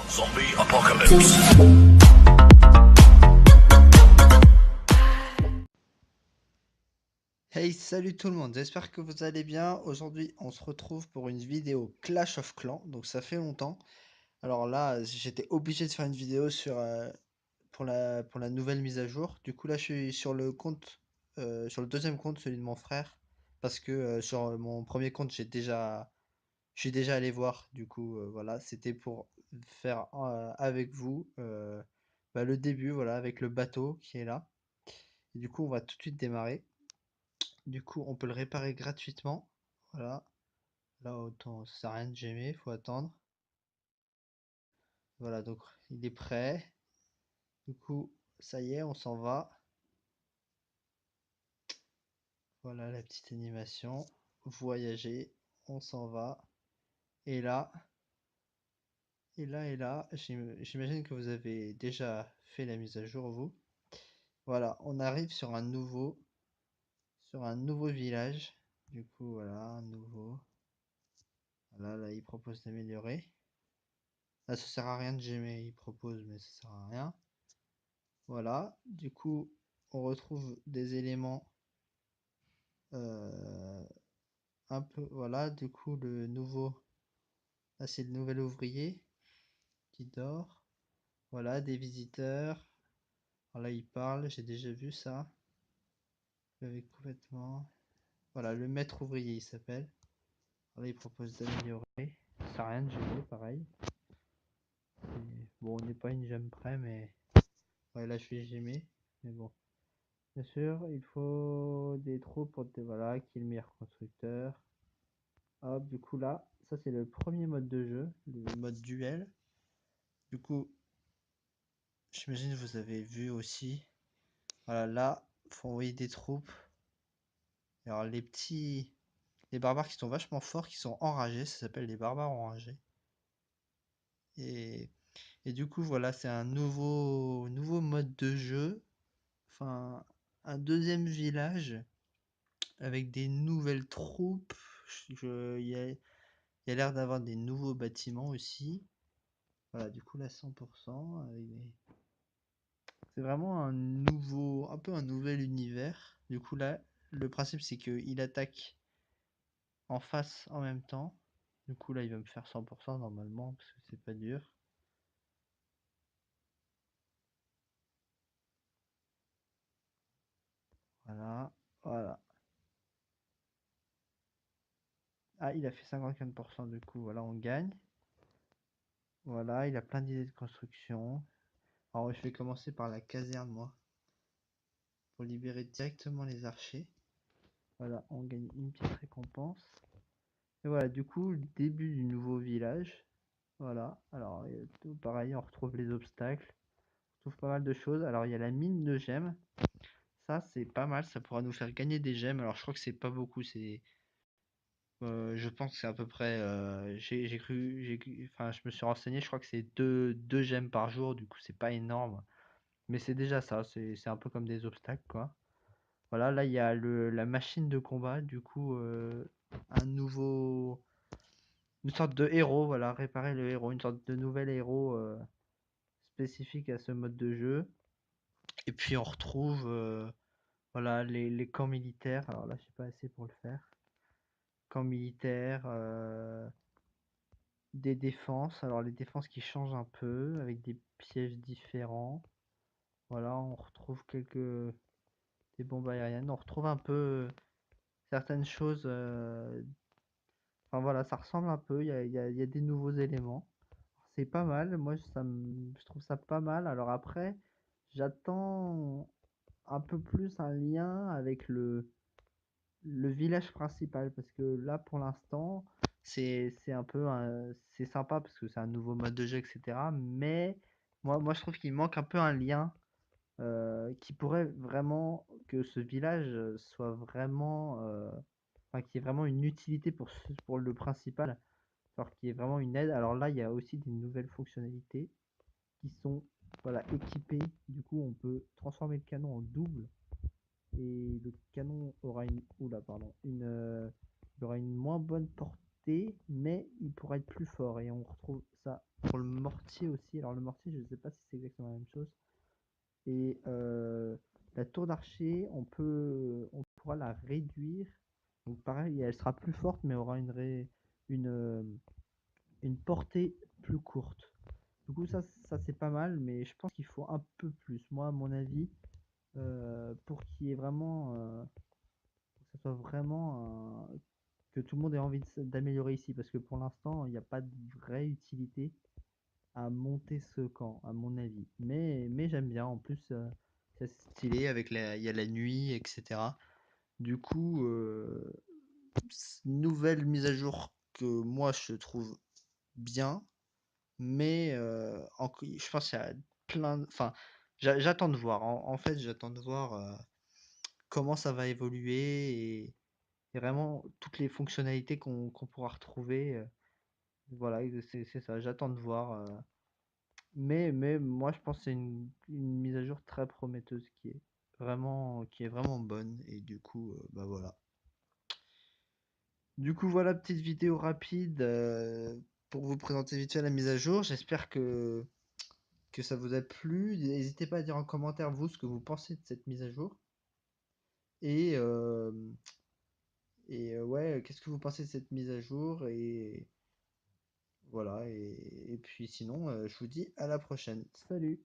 Zombie Apocalypse. Hey, salut tout le monde, j'espère que vous allez bien. Aujourd'hui, on se retrouve pour une vidéo Clash of Clans, donc ça fait longtemps. Alors là, j'étais obligé de faire une vidéo pour la nouvelle mise à jour. Du coup, là, je suis sur le compte, sur le deuxième compte, celui de mon frère, parce que sur mon premier compte, je suis déjà allé voir. Du coup, voilà, c'était pour faire avec vous le début, voilà, avec le bateau qui est là. Et du coup, on va tout de suite démarrer. Du coup, on peut le réparer gratuitement. Voilà. Là, autant, ça sert à rien de gêner, faut attendre. Voilà, donc il est prêt. Du coup, ça y est, on s'en va. Voilà la petite animation. Voyager, on s'en va. Et là, j'imagine que vous avez déjà fait la mise à jour, vous. Voilà, on arrive sur un nouveau village. Du coup, voilà, un nouveau. Voilà, là, il propose d'améliorer. Là, ça sert à rien de gêner, il propose, mais ça sert à rien. Voilà, du coup, on retrouve des éléments euh, un peu. Voilà, du coup, là, c'est le nouvel ouvrier qui dort. Voilà, des visiteurs. Alors là, il parle, j'ai déjà vu ça. Avec complètement. Voilà, le maître ouvrier, il s'appelle. Alors là, il propose d'améliorer. Ça sert à rien de gêner, pareil. Bon, on n'est pas une gemme près, mais. Ouais, là, je suis gémé. Mais bon. Bien sûr, il faut des troupes pour voilà, qui est le meilleur constructeur. Hop, du coup là, ça c'est le premier mode de jeu, le mode duel. Du coup, j'imagine que vous avez vu aussi. Voilà, là, faut envoyer des troupes. Alors les barbares qui sont vachement forts, qui sont enragés, ça s'appelle les barbares enragés. Et, et du coup, voilà, c'est un nouveau mode de jeu. Enfin, un deuxième village avec des nouvelles troupes. Il y a l'air d'avoir des nouveaux bâtiments aussi. Voilà, du coup là 100%. C'est vraiment un peu un nouvel univers. Du coup là, le principe c'est qu'il attaque en face en même temps. Du coup là, il va me faire 100% normalement parce que c'est pas dur. Voilà, voilà. Ah, il a fait 54% du coup. Voilà, on gagne. Voilà, il a plein d'idées de construction. Alors je vais commencer par la caserne moi pour libérer directement les archers. Voilà, on gagne une petite récompense. Et voilà, du coup, le début du nouveau village. Voilà, alors tout pareil, on retrouve les obstacles, on retrouve pas mal de choses. Alors il y a la mine de gemmes, ça c'est pas mal, ça pourra nous faire gagner des gemmes. Alors je crois que c'est pas beaucoup, je pense que c'est à peu près, enfin je me suis renseigné, je crois que c'est deux gemmes par jour, du coup c'est pas énorme. Mais c'est déjà ça, c'est un peu comme des obstacles quoi. Voilà, là il y a la machine de combat, du coup un nouveau, une sorte de héros, voilà, réparer le héros, une sorte de nouvel héros spécifique à ce mode de jeu. Et puis on retrouve voilà, les camps militaires. Alors là, je suis pas assez pour le faire. Camps militaires, des défenses. Alors les défenses qui changent un peu avec des pièges différents. Voilà, on retrouve des bombes aériennes. On retrouve un peu certaines choses. Enfin voilà, ça ressemble un peu. Il y a des nouveaux éléments. C'est pas mal. Moi, je trouve ça pas mal. Alors après, j'attends un peu plus un lien avec le village principal parce que là pour l'instant c'est un peu c'est sympa parce que c'est un nouveau mode de jeu etc, mais moi je trouve qu'il manque un peu un lien qui pourrait vraiment que ce village soit vraiment enfin qui ait vraiment une utilité pour le principal, alors qui est vraiment une aide. Alors là il y a aussi des nouvelles fonctionnalités qui sont voilà équipées, du coup on peut transformer le canon en double et le canon aura il aura une moins bonne portée, mais il pourra être plus fort et on retrouve ça pour le mortier aussi. Alors le mortier, je sais pas si c'est exactement la même chose. Et la tour d'archer, on pourra la réduire. Donc pareil, elle sera plus forte, mais aura une, euh, une portée plus courte. Du coup, ça c'est pas mal, mais je pense qu'il faut un peu plus. Moi, à mon avis, pour qu'il y ait vraiment, que ça soit vraiment que tout le monde ait envie d'améliorer ici, parce que pour l'instant, il n'y a pas de vraie utilité à monter ce camp, à mon avis. Mais j'aime bien, en plus, c'est stylé, il y a la nuit, etc. Du coup, nouvelle mise à jour que moi je trouve bien, mais je pense qu'il y a enfin, j'attends de voir. En fait, j'attends de voir comment ça va évoluer et vraiment toutes les fonctionnalités qu'on pourra retrouver. Voilà, c'est ça, j'attends de voir. Mais moi, je pense que c'est une mise à jour très prometteuse qui est vraiment bonne. Et du coup, bah voilà. Du coup, voilà, petite vidéo rapide pour vous présenter vite fait la mise à jour. J'espère que ça vous a plu. N'hésitez pas à dire en commentaire, vous, ce que vous pensez de cette mise à jour. Et, ouais, qu'est-ce que vous pensez de cette mise à jour? Et voilà. Et puis sinon, je vous dis à la prochaine. Salut!